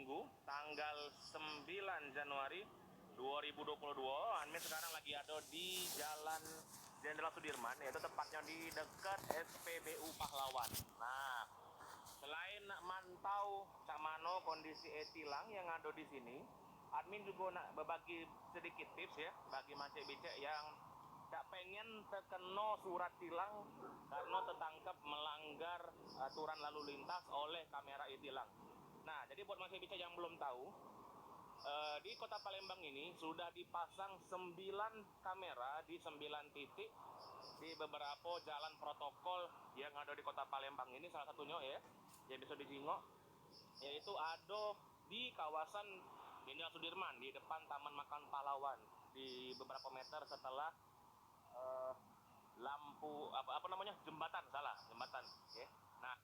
Minggu tanggal 9 Januari 2022. Admin sekarang lagi ada di Jalan Jenderal Sudirman, yaitu tepatnya di dekat SPBU Pahlawan. Nah, selain nak mantau cak mano kondisi e-tilang yang ada di sini, admin juga nak berbagi sedikit tips ya bagi macek-bicek yang tak pengen terkena surat tilang karena tertangkap melanggar aturan lalu lintas oleh kamera e-tilang. Nah, jadi buat macek-bicek yang belum tahu, di Kota Palembang ini sudah dipasang 9 kamera di 9 titik di beberapa jalan protokol yang ada di Kota Palembang ini. Salah satunya ya yang bisa dijingok yaitu ada di kawasan Jenderal Sudirman di depan Taman Makan Pahlawan, di beberapa meter setelah lampu apa namanya jembatan ya. Nah,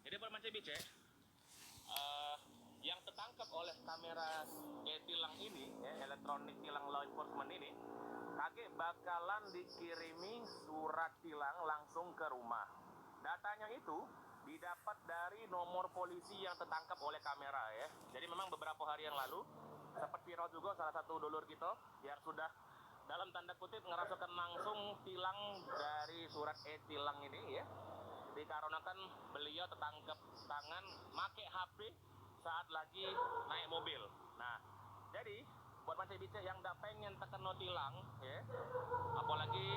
jadi buat macek-bicek yang tertangkap oleh kamera e-tilang ini ya, elektronik tilang law enforcement ini, kakek bakalan dikirimi surat tilang langsung ke rumah. Datanya itu didapat dari nomor polisi yang tertangkap oleh kamera ya. Jadi memang beberapa hari yang lalu sempat viral juga salah satu dulur kita yang sudah dalam tanda kutip ngerasakan langsung tilang dari surat e-tilang ini ya, dikarenakan beliau tertangkap tangan make HP saat lagi naik mobil. Nah, jadi buat macek-bicek yang tak pengen terkena tilang ya, apalagi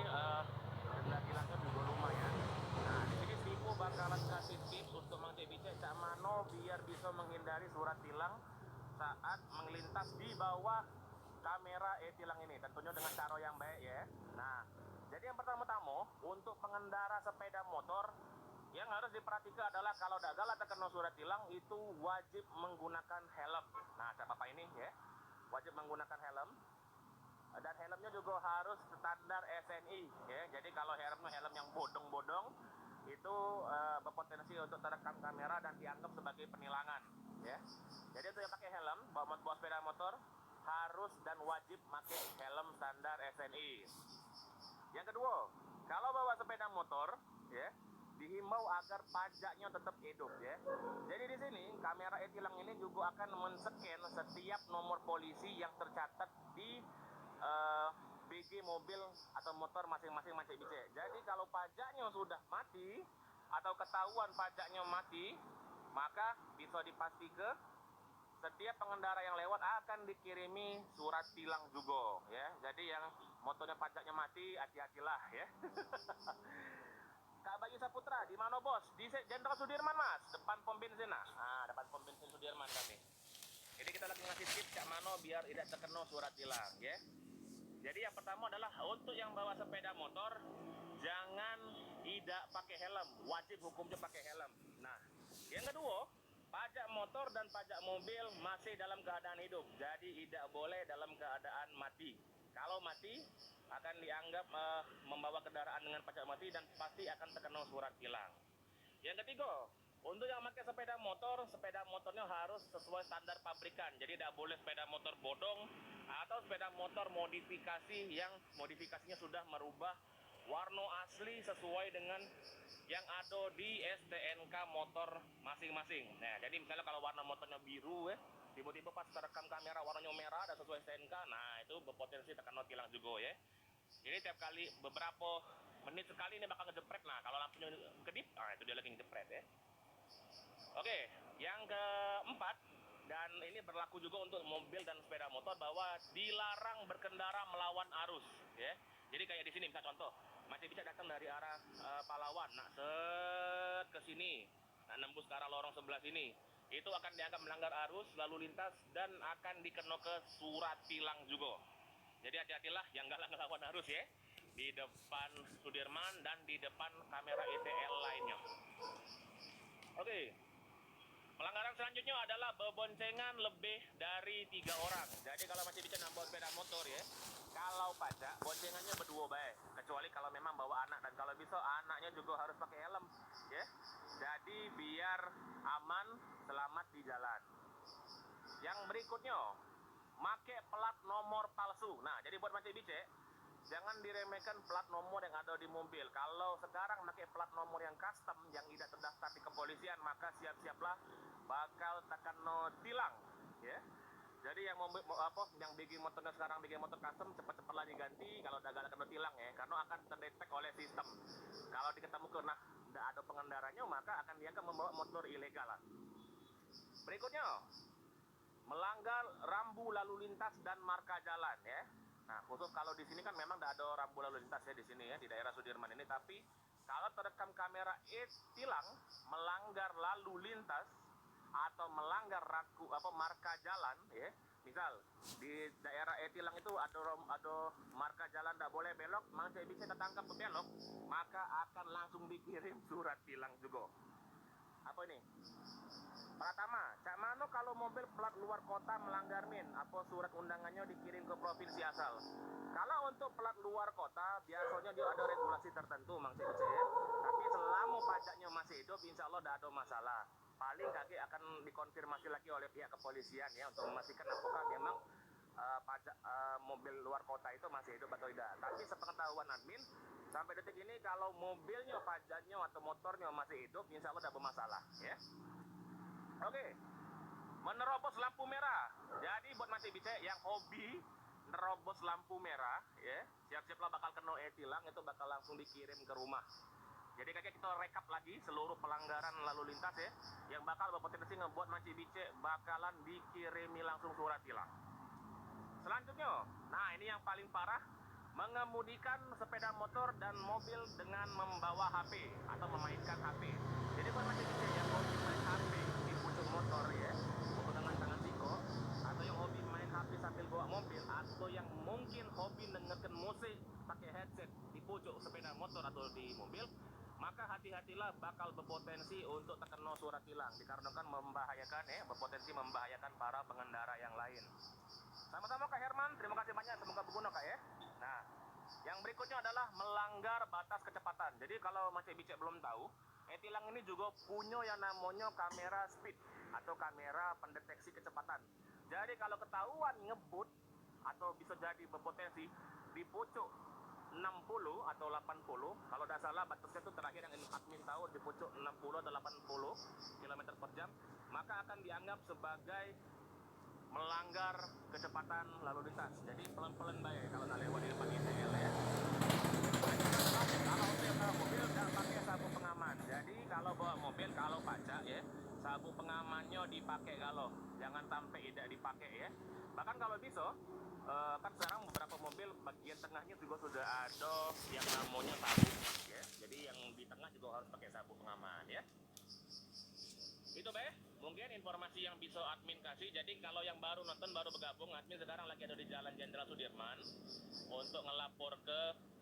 denda tilangnya juga lumayan. Nah, di sini Sipo bakalan kasih tips untuk macek-bicek cak mano biar bisa menghindari surat tilang saat melintas di bawah kamera e-tilang ini, tentunya dengan cara yang baik ya. Nah, jadi yang pertama-tama untuk pengendara sepeda motor yang harus diperhatikan adalah kalau gagal terkena surat tilang itu wajib menggunakan helm. Nah, cak bapak ini ya, wajib menggunakan helm. Dan helmnya juga harus standar SNI ya. Jadi kalau helmnya helm yang bodong-bodong itu berpotensi untuk terekam kamera dan dianggap sebagai penilangan ya. Jadi itu yang pakai helm bawa sepeda motor harus dan wajib pakai helm standar SNI. Yang kedua, kalau bawa sepeda motor ya, dihimbau agar pajaknya tetap hidup ya. Jadi di sini kamera e-tilang ini juga akan men-scan setiap nomor polisi yang tercatat di BG mobil atau motor masing-masing macek-bicek. Jadi kalau pajaknya sudah mati atau ketahuan pajaknya mati, maka bisa dipastikan setiap pengendara yang lewat akan dikirimi surat tilang juga ya. Jadi yang motornya pajaknya mati, hati-hatilah ya. Kak Bayu Saputra, di mana bos? Di Jenderal Sudirman mas, depan pom bensin. Nah, depan pom bensin Sudirman kami. Jadi kita lagi ngasih tips cak mano biar tidak terkena surat tilang ya. Jadi yang pertama adalah untuk yang bawa sepeda motor jangan tidak pakai helm, wajib hukumnya pakai helm. Nah, yang kedua, pajak motor dan pajak mobil masih dalam keadaan hidup, jadi tidak boleh dalam keadaan mati. Kalau mati akan dianggap membawa kendaraan dengan pajak mati dan pasti akan terkena surat tilang. Yang ketiga, untuk yang pakai sepeda motornya harus sesuai standar pabrikan. Jadi tidak boleh sepeda motor bodong atau sepeda motor modifikasi yang modifikasinya sudah merubah warna asli sesuai dengan yang ada di STNK motor masing-masing. Nah, jadi misalnya kalau warna motornya biru ya, tiba-tiba pas terekam kamera warnanya merah dan sesuai STNK, nah itu berpotensi terkena tilang juga ya. Jadi tiap kali beberapa menit sekali ini bakal ngejepret. Nah, kalau lampunya kedip, itu dia lagi ngejepret ya. Oke, yang keempat, dan ini berlaku juga untuk mobil dan sepeda motor, bahwa dilarang berkendara melawan arus ya. Jadi kayak di sini misalnya contoh, masih bisa datang dari arah Pahlawan, nah set ke sini, nah nembus ke arah lorong sebelah sini, itu akan dianggap melanggar arus lalu lintas dan akan dikena ke surat tilang juga. Jadi hati-hatilah yang nggak ngelawan arus ya, di depan Sudirman dan di depan kamera ETL lainnya. Oke. Pelanggaran selanjutnya adalah berboncengan lebih dari 3 orang. Jadi kalau masih bisa nambah sepeda motor ya, kalau pajak boncengannya berdua baik. Kecuali kalau memang bawa anak, dan kalau bisa anaknya juga harus pakai helm ya. Jadi biar aman, selamat di jalan. Yang berikutnya, make plat nomor palsu. Nah, jadi buat Mas Bice, jangan diremehkan plat nomor yang ada di mobil. Kalau sekarang pakai plat nomor yang custom yang tidak terdaftar di kepolisian, maka siap-siaplah bakal terkena tilang, ya. Jadi yang yang bikin motornya sekarang bikin motor custom cepat-cepatlah diganti kalau udah kena tilang ya, karena akan terdetek oleh sistem. Kalau diketemukan nah tidak ada pengendaranya, maka akan dianggap membawa motor ilegal lah. Berikutnya, melanggar rambu lalu lintas dan marka jalan ya. Nah, khusus kalau di sini kan memang tidak ada rambu lalu lintas ya di sini ya, di daerah Sudirman ini, tapi kalau terekam kamera tilang melanggar lalu lintas atau melanggar marka jalan ya, misal di daerah tilang itu ada marka jalan tidak boleh belok, maka bisa tertangkap belok, maka akan langsung dikirim surat tilang juga. Apa ini? Pertama, cak mano kalau mobil plat luar kota melanggar min, apa surat undangannya dikirim ke provinsi asal. Kalau untuk plat luar kota, biasanya dia ada regulasi tertentu, Mang Cice. Tapi selama pajaknya masih hidup, insya Allah tidak ada masalah. Paling kaki akan dikonfirmasi lagi oleh pihak kepolisian ya, untuk memastikan apakah memang pajak mobil luar kota itu masih hidup atau tidak. Tapi sepengetahuan admin, sampai detik ini kalau mobilnya, pajaknya atau motornya masih hidup, insya Allah tidak bermasalah ya. Oke, menerobos lampu merah. Jadi buat Mas Bice yang hobi nerobos lampu merah, ya siap-siaplah bakal kena tilang, itu bakal langsung dikirim ke rumah. Jadi kakek kita rekap lagi seluruh pelanggaran lalu lintas ya, yang bakal berpotensi ngebuat Mas Bice bakalan dikirimi langsung surat tilang. Selanjutnya, nah ini yang paling parah, mengemudikan sepeda motor dan mobil dengan membawa HP atau memainkan HP. Jadi buat Mas Bice yang hobi main HP di pucuk motor ya, dengan tangan siko, atau yang hobi main HP sambil bawa mobil, atau yang mungkin hobi dengarkan musik pakai headset di pucuk sepeda motor atau di mobil, maka hati-hatilah bakal berpotensi untuk terkena surat tilang, dikarenakan membahayakan ya, berpotensi membahayakan para pengendara yang lain. Sama-sama Kak Herman, terima kasih banyak, semoga berguna Kak ya. Nah, yang berikutnya adalah melanggar batas kecepatan. Jadi kalau Mas Bice belum tahu, tilang ini juga punya yang namanya kamera speed atau kamera pendeteksi kecepatan. Jadi kalau ketahuan ngebut atau bisa jadi berpotensi di pucuk 60 atau 80, kalau tidak salah batasnya itu terakhir yang admin tahu di pucuk 60 atau 80 km per jam, maka akan dianggap sebagai melanggar kecepatan lalu lintas. Jadi pelan-pelan baik kalau nak lewat di depan ITL ya. Kalau bawa mobil jangan pakai sabuk pengaman. Jadi kalau bawa mobil, kalau pajak ya, sabuk pengamannya dipakai, kalau jangan sampai tidak dipakai ya. Bahkan kalau bisa, kan sekarang beberapa mobil bagian tengahnya juga sudah ada yang namanya sabuk ya. Jadi yang di tengah juga harus pakai sabuk pengaman ya. Itu mungkin informasi yang bisa admin kasih. Jadi kalau yang baru nonton, baru bergabung, admin sekarang lagi ada di Jalan Jenderal Sudirman untuk ngelapor ke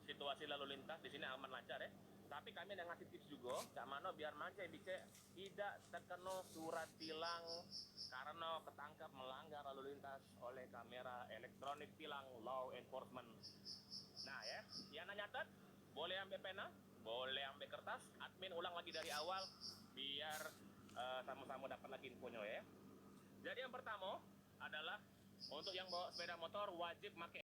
situasi lalu lintas di sini aman lancar ya. Tapi kami ada ngasih tips juga, Cak Mano biar Mas Bice tidak terkena surat tilang karena ketangkap melanggar lalu lintas oleh kamera elektronik tilang law enforcement. Nah ya, yang nyatet boleh ambil pena, boleh ambil kertas, admin ulang lagi dari awal biar sama-sama dapat lagi infonya ya. Jadi yang pertama adalah untuk yang bawa sepeda motor wajib pakai